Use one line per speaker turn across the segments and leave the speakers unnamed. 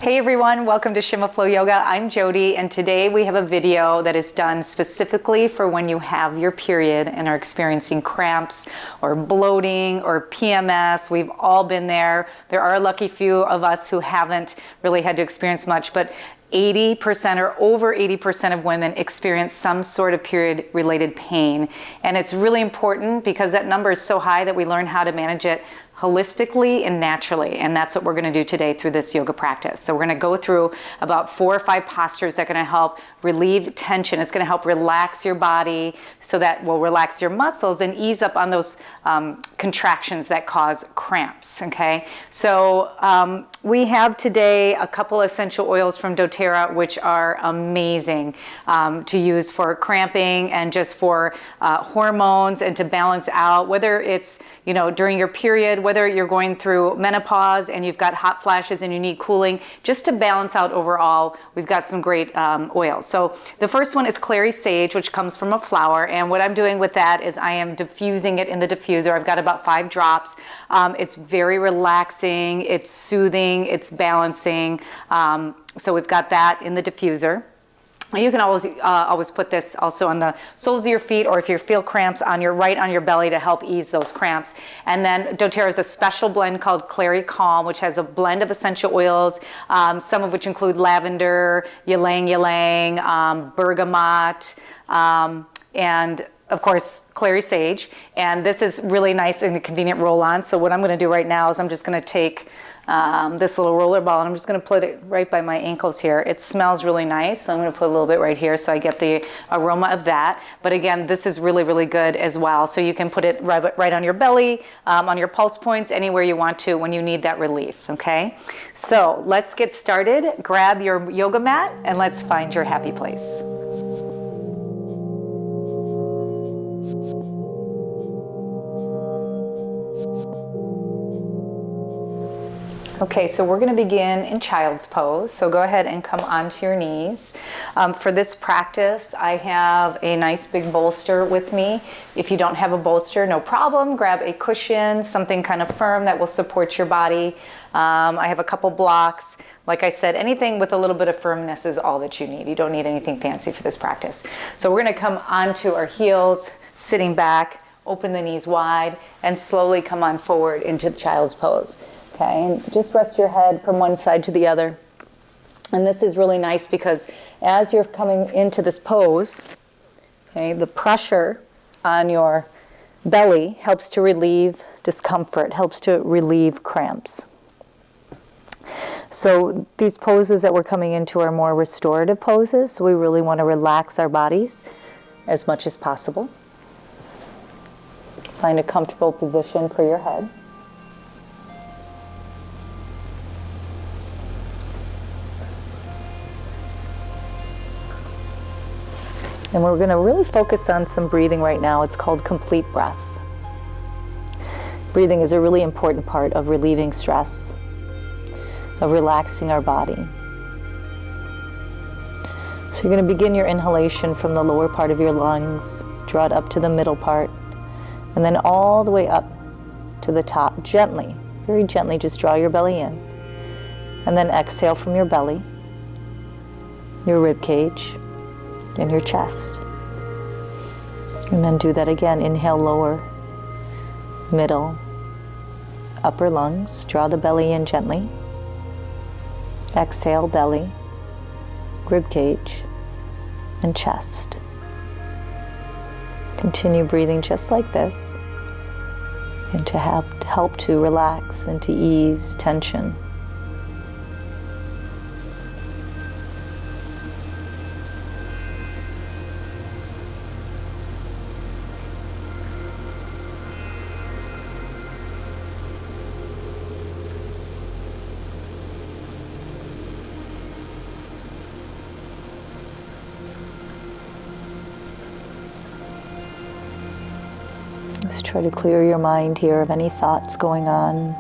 Hey everyone, welcome to Shima Flow Yoga. I'm Jodi, and today we have a video that is done specifically for when you have your period and are experiencing cramps or bloating or PMS. We've all been there. There are a lucky few of us who haven't really had to experience much, but 80% or over 80% of women experience some sort of period related pain. And it's really important because that number is so high that we learn how to manage it holistically and naturally. And that's what we're going to do today through this yoga practice. So we're going to go through about 4 or 5 postures that are going to help relieve tension. It's going to help relax your body so that will relax your muscles and ease up on those contractions that cause cramps. Okay, so we have today a couple essential oils from doTERRA, which are amazing to use for cramping and just for hormones and to balance out, whether it's, you know, during your period, whether you're going through menopause and you've got hot flashes and you need cooling, just to balance out overall, we've got some great oils. So the first one is clary sage, which comes from a flower. And what I'm doing with that is I am diffusing it in the diffuser. I've got about 5 drops. It's very relaxing, it's soothing, it's balancing. So we've got that in the diffuser. You can always put this also on the soles of your feet, or if you feel cramps, on your belly to help ease those cramps. And then doTERRA is a special blend called Clary Calm, which has a blend of essential oils, some of which include lavender, ylang ylang, bergamot, and of course, clary sage. And this is really nice and a convenient roll-on. So what I'm going to do right now is I'm just going to take this little roller ball, and I'm just going to put it right by my ankles here. It smells really nice, so I'm going to put a little bit right here so I get the aroma of that. But again, this is really, really good as well. So you can put it right on your belly, on your pulse points, anywhere you want to when you need that relief, okay? So let's get started. Grab your yoga mat and let's find your happy place. Okay, so we're going to begin in child's pose. So go ahead and come onto your knees. For this practice, I have a nice big bolster with me. If you don't have a bolster, no problem. Grab a cushion, something kind of firm that will support your body. I have a couple blocks. Like I said, anything with a little bit of firmness is all that you need. You don't need anything fancy for this practice. So we're going to come onto our heels, sitting back, open the knees wide, and slowly come on forward into child's pose. Okay, and just rest your head from one side to the other. And this is really nice because as you're coming into this pose, okay, the pressure on your belly helps to relieve discomfort, helps to relieve cramps. So these poses that we're coming into are more restorative poses. So we really want to relax our bodies as much as possible. Find a comfortable position for your head. And we're going to really focus on some breathing right now. It's called complete breath. Breathing is a really important part of relieving stress, of relaxing our body. So you're going to begin your inhalation from the lower part of your lungs, draw it up to the middle part, and then all the way up to the top, gently, very gently, just draw your belly in. And then exhale from your belly, your rib cage, in your chest. And then do that again. Inhale lower, middle, upper lungs. Draw the belly in gently. Exhale belly, rib cage, and chest. Continue breathing just like this, and to help to relax and to ease tension. Just try to clear your mind here of any thoughts going on.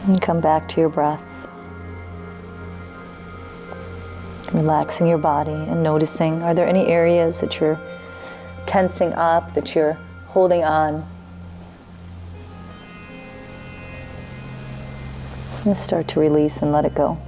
And come back to your breath. Relaxing your body and noticing, are there any areas that you're tensing up, that you're holding on? And start to release and let it go.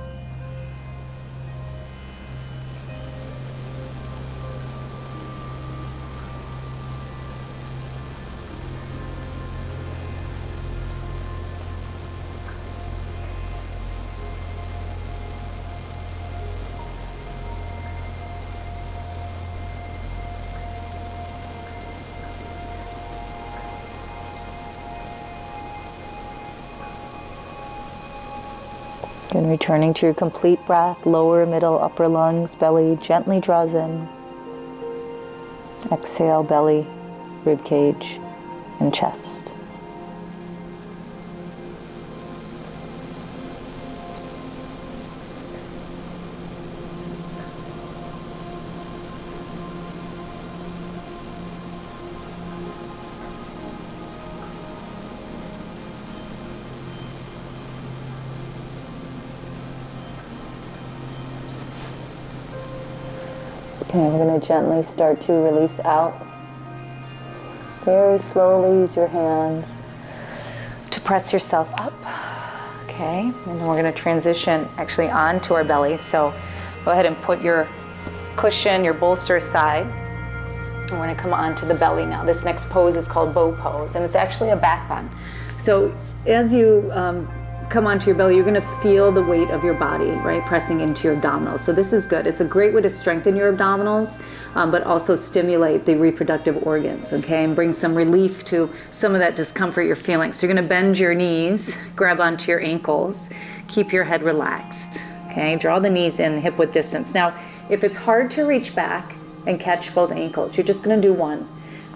And returning to your complete breath, lower, middle, upper lungs, belly gently draws in. Exhale, belly, rib cage, and chest. Okay, we're going to gently start to release out. Very slowly use your hands to press yourself up. Okay, and then we're going to transition actually onto our belly. So go ahead and put your cushion, your bolster aside. We're going to come onto the belly now. This next pose is called bow pose, and it's actually a back bend. So as you come onto your belly, you're going to feel the weight of your body, right, pressing into your abdominals. So this is good. It's a great way to strengthen your abdominals, but also stimulate the reproductive organs, okay, and bring some relief to some of that discomfort you're feeling. So you're going to bend your knees, grab onto your ankles, keep your head relaxed, okay, draw the knees in hip width distance. Now, if it's hard to reach back and catch both ankles, you're just going to do one.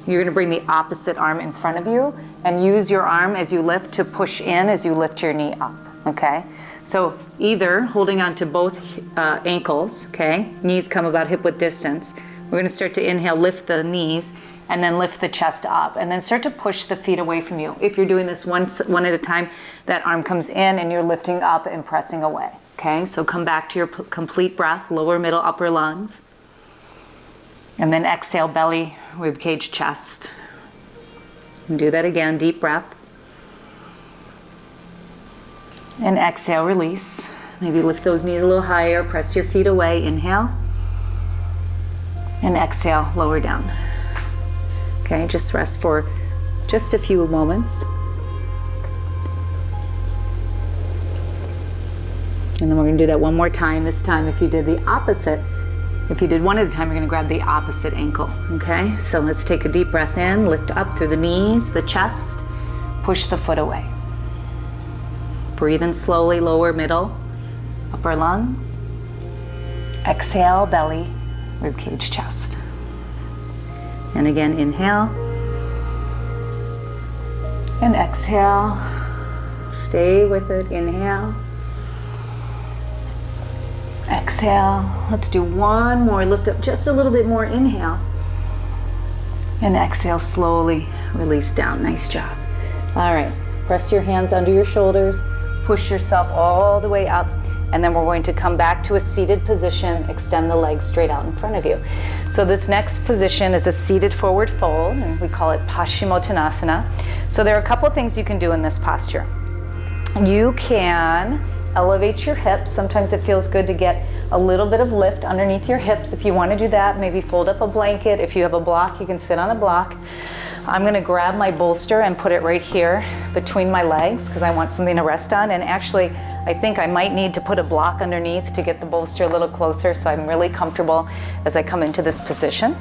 You're going to bring the opposite arm in front of you and use your arm as you lift to push in as you lift your knee up, okay? So either holding on to both ankles, okay? Knees come about hip width distance. We're going to start to inhale, lift the knees, and then lift the chest up, and then start to push the feet away from you. If you're doing this one at a time, that arm comes in and you're lifting up and pressing away, okay? So come back to your complete breath, lower, middle, upper lungs. And then exhale, belly, rib cage, chest. And do that again, deep breath. And exhale, release. Maybe lift those knees a little higher, press your feet away, inhale. And exhale, lower down. Okay, just rest for just a few moments. And then we're going to do that one more time. This time, if you did the opposite, if you did one at a time, you're going to grab the opposite ankle, okay? So let's take a deep breath in, lift up through the knees, the chest, push the foot away. Breathe in slowly, lower, middle, upper lungs. Exhale, belly, ribcage, chest. And again, inhale. And exhale. Stay with it, inhale. Exhale. Let's do one more. Lift up just a little bit more. Inhale. And exhale, slowly release down. Nice job. All right. Press your hands under your shoulders. Push yourself all the way up. And then we're going to come back to a seated position. Extend the legs straight out in front of you. So this next position is a seated forward fold, and we call it Paschimottanasana. So there are a couple of things you can do in this posture. You can elevate your hips. Sometimes it feels good to get a little bit of lift underneath your hips. If you want to do that, maybe fold up a blanket. If you have a block, you can sit on a block. I'm going to grab my bolster and put it right here between my legs because I want something to rest on. And actually, I think I might need to put a block underneath to get the bolster a little closer so I'm really comfortable as I come into this position.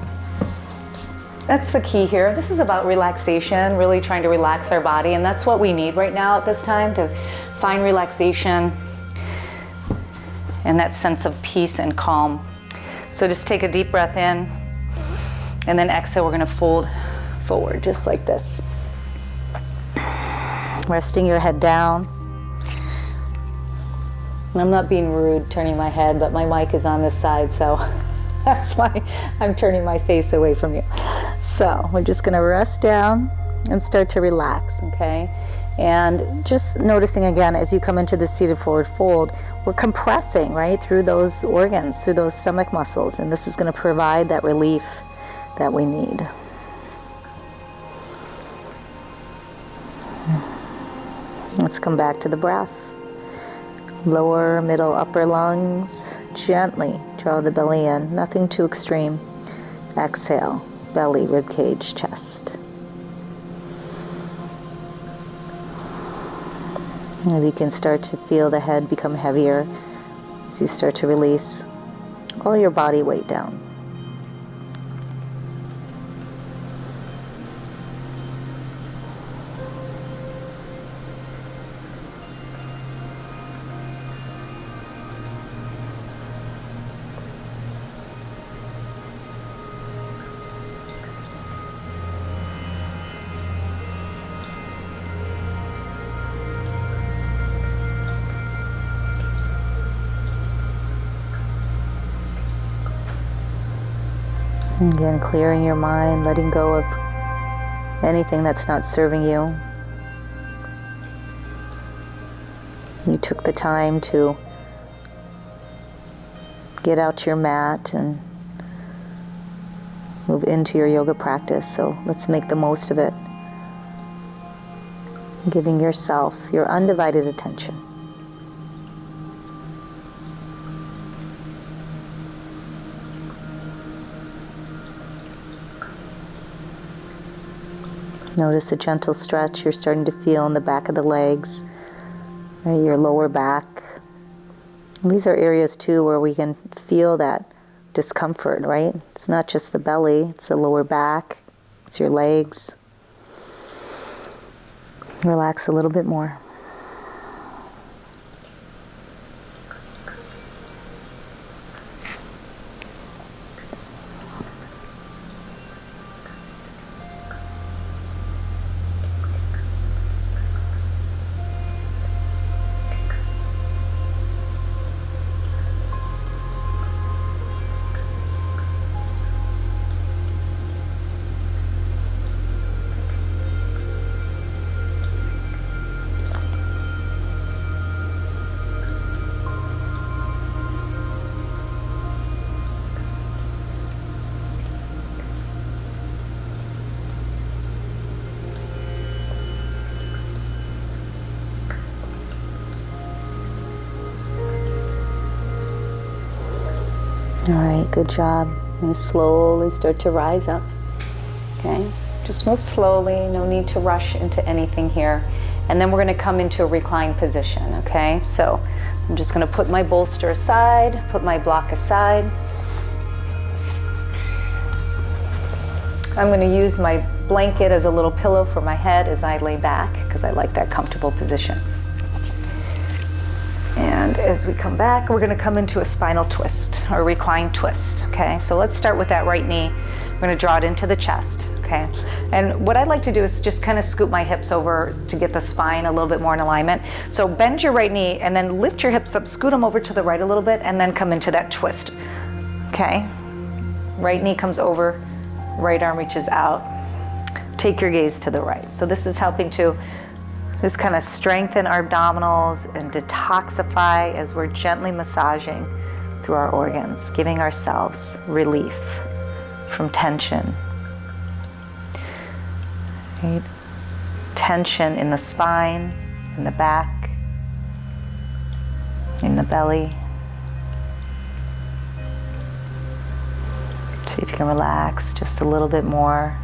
That's the key here. This is about relaxation, really trying to relax our body, and that's what we need right now at this time, to find relaxation and that sense of peace and calm. So just take a deep breath in, and then exhale, we're going to fold forward just like this. Resting your head down. And I'm not being rude turning my head, but my mic is on this side, so that's why I'm turning my face away from you. So we're just going to rest down and start to relax, okay? And just noticing again, as you come into the seated forward fold, we're compressing, right, through those organs, through those stomach muscles, and this is going to provide that relief that we need. Let's come back to the breath. Lower, middle, upper lungs. Gently draw the belly in, nothing too extreme. Exhale, belly, rib cage, chest. Maybe you can start to feel the head become heavier as you start to release all your body weight down. Again, clearing your mind, letting go of anything that's not serving you. You took the time to get out your mat and move into your yoga practice, so let's make the most of it. Giving yourself your undivided attention. Notice a gentle stretch you're starting to feel in the back of the legs, right, your lower back. And these are areas too where we can feel that discomfort, right? It's not just the belly, it's the lower back, it's your legs. Relax a little bit more. All right, good job. I'm going to slowly start to rise up. Okay, just move slowly. No need to rush into anything here. And then we're going to come into a reclined position. Okay, so I'm just going to put my bolster aside, put my block aside. I'm going to use my blanket as a little pillow for my head as I lay back, because I like that comfortable position. And as we come back, we're going to come into a spinal twist, or reclined twist, okay? So let's start with that right knee. We're going to draw it into the chest, okay? And what I'd like to do is just kind of scoop my hips over to get the spine a little bit more in alignment. So bend your right knee and then lift your hips up, scoot them over to the right a little bit, and then come into that twist, okay? Right knee comes over, right arm reaches out. Take your gaze to the right. So this is helping to just kind of strengthen our abdominals and detoxify as we're gently massaging through our organs, giving ourselves relief from tension. Right? Tension in the spine, in the back, in the belly. See if you can relax just a little bit more.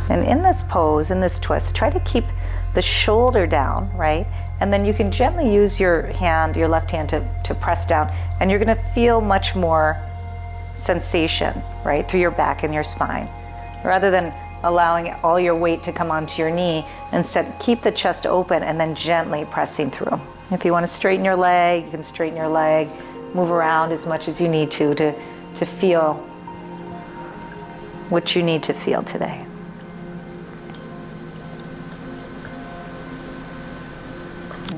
And in this pose, in this twist, try to keep the shoulder down, right? And then you can gently use your hand, your left hand to press down, and you're gonna feel much more sensation, right, through your back and your spine. Rather than allowing all your weight to come onto your knee, instead keep the chest open and then gently pressing through. If you wanna straighten your leg, you can straighten your leg, move around as much as you need to feel what you need to feel today.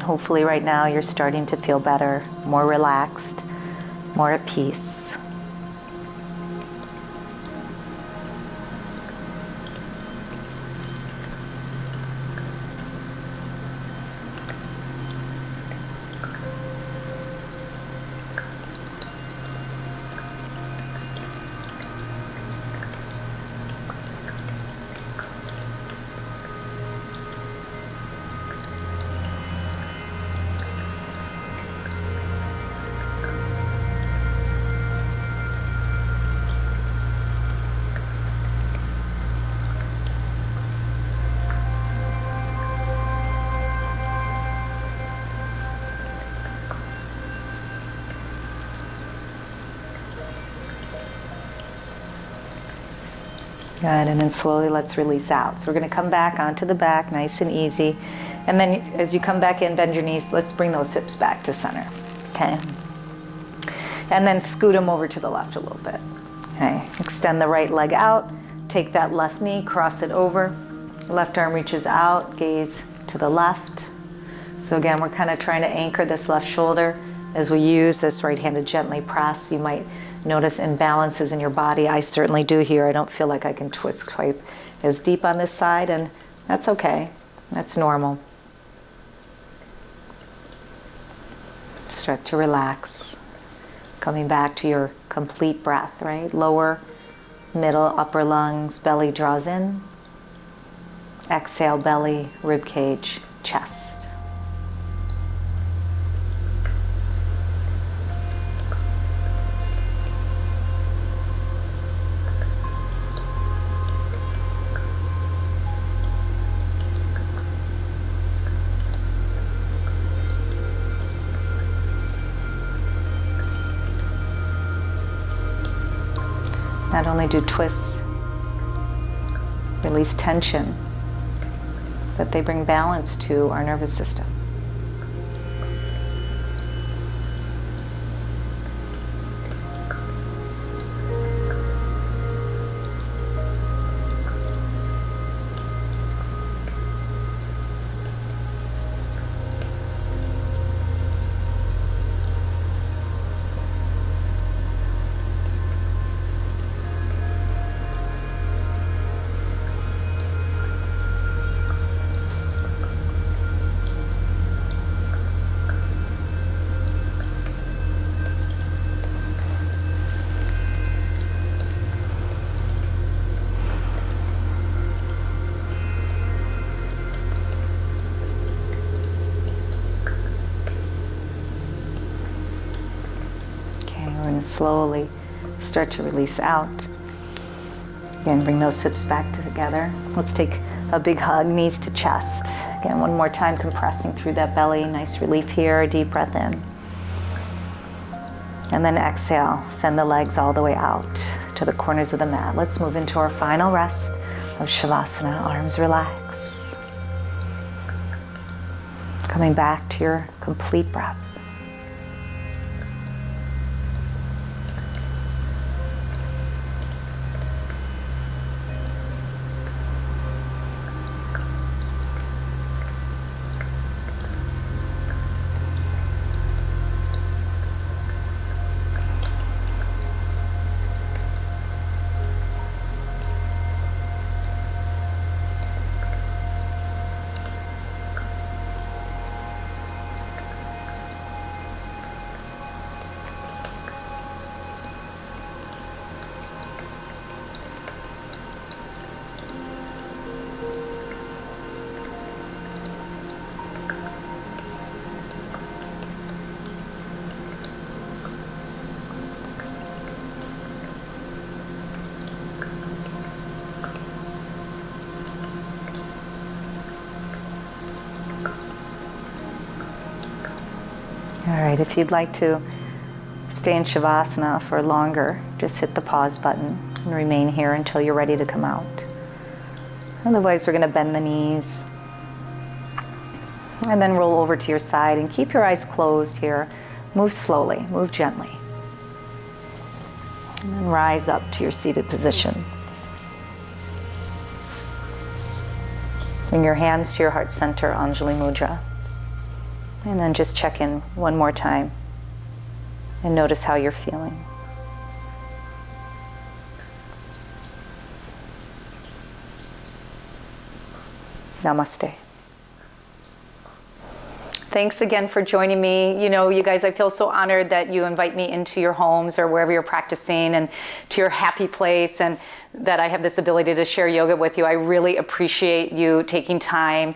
Hopefully right now you're starting to feel better, more relaxed, more at peace. Good, and then slowly let's release out. So we're going to come back onto the back, nice and easy. And then as you come back in, bend your knees. Let's bring those hips back to center. Okay. And then scoot them over to the left a little bit. Okay. Extend the right leg out. Take that left knee, cross it over. Left arm reaches out, gaze to the left. So again, we're kind of trying to anchor this left shoulder as we use this right-handed gently press. You might notice imbalances in your body. I certainly do here. I don't feel like I can twist quite as deep on this side, and that's okay. That's normal. Start to relax. Coming back to your complete breath, right? Lower, middle, upper lungs, belly draws in. Exhale, belly, rib cage, chest. Not only do twists release tension, but they bring balance to our nervous system. Slowly start to release out. Again, bring those hips back together. Let's take a big hug, knees to chest. Again, one more time, compressing through that belly. Nice relief here, a deep breath in. And then exhale, send the legs all the way out to the corners of the mat. Let's move into our final rest of Shavasana. Arms relax. Coming back to your complete breath. All right, if you'd like to stay in Shavasana for longer, just hit the pause button and remain here until you're ready to come out. Otherwise, we're going to bend the knees and then roll over to your side and keep your eyes closed here. Move slowly, move gently. And then rise up to your seated position. Bring your hands to your heart center, Anjali Mudra. And then just check in one more time and notice how you're feeling. Namaste. Thanks again for joining me. You know, you guys, I feel so honored that you invite me into your homes or wherever you're practicing and to your happy place, and that I have this ability to share yoga with you. I really appreciate you taking time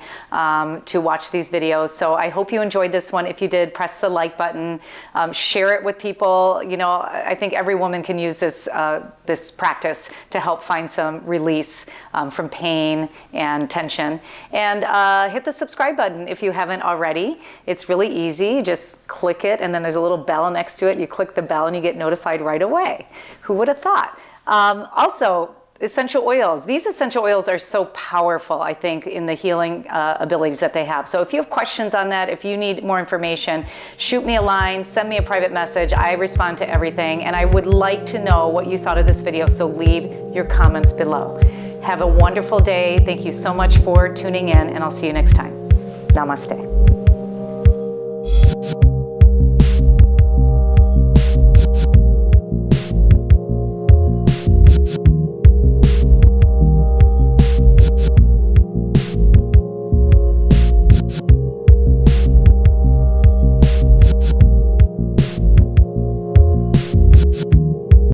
to watch these videos. So I hope you enjoyed this one. If you did, press the like button, share it with people. You know, I think every woman can use this this practice to help find some release from pain and tension. And hit the subscribe button if you haven't already. It's really easy. Just click it, and then there's a little bell next to it. You click the bell and you get notified right away. Who would have thought? Also, essential oils. These essential oils are so powerful, I think, in the healing abilities that they have. So if you have questions on that, if you need more information, shoot me a line, send me a private message. I respond to everything, and I would like to know what you thought of this video, so leave your comments below. Have a wonderful day. Thank you so much for tuning in, and I'll see you next time. Namaste.